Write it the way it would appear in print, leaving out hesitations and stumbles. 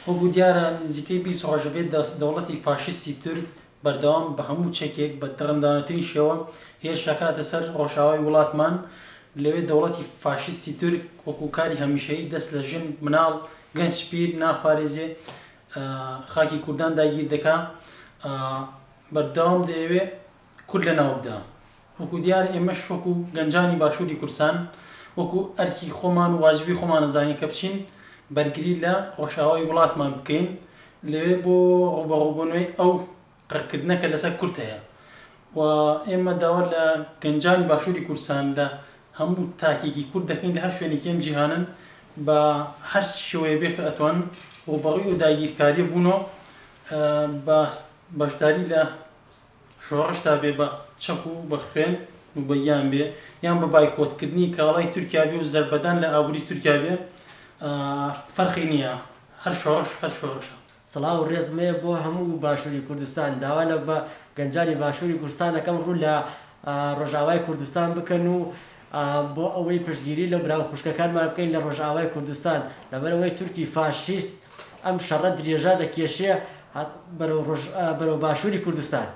وەکو دیارە نزیکەی 20 ڕۆژەبێت دەوڵەتی فاشیستی تورک بەردەوام بە هەموو چەکێک بە دڕندانەترین شێوە هێرشەکاتە سەر ڕۆژاوای وڵاتمان. لەوێ دەوڵەتی فاشیستی تورک وەکو کاری هەمیشەیی دەست لە ژن مناڵ گەنج پیر ناپارێزێ خاکی کوردان داگیر دەکا، بەردەوام دەیەوێ کورد لە ناو بدە. وەکو دیار ئێمەش وەکو گەنجانی باشووری کوردستان وەکو ئەرکی خۆمان و واجبی خۆمان نەزانین کە بچین بەرگری لە ڕۆژاوای وڵاتمان بکەین لەوێ بۆ ڕوبەڕووبوونەوەی ئەو ڕقکردنەکە لەسەر کورد هەیە. و ئێمە داوا لە گەنجانی باشووری کوردستان لە هەموو تاکێکی کورد دەکەین لە هەر شوێنێکی ئەم جیهانن بە هەر شێوەیە بێ کە ئەتوان ڕوبەڕووی و داگیرکاری بوونەوە بە بەشداری لە شۆڕشتا بێ بە چەک و بە خوێن و بەیان بێ یان بە بایکۆتکردنی کاڵای تورکیا بێ و زەربەدان لە ئابووری تورکیا بێ فەرقی نییە، هەر شۆڕش هەر شۆڕشە. سڵاو و ڕێزمەیە بۆ هەموو باشووری کوردستان. داوا لە بە گەنجانی باشووری کوردستان ئەەکەم ڕوو لە ڕۆژاوای کوردستان بکەن و بۆ ئەوەی پشتگیری لە براو خوشکەکانمان بکەین لە ڕۆژاوای کوردستان لەبەرەوەی تورکی فاشیست ئەم شەڕە درێژە دەکێشێ بەرەو باشووری کوردستان.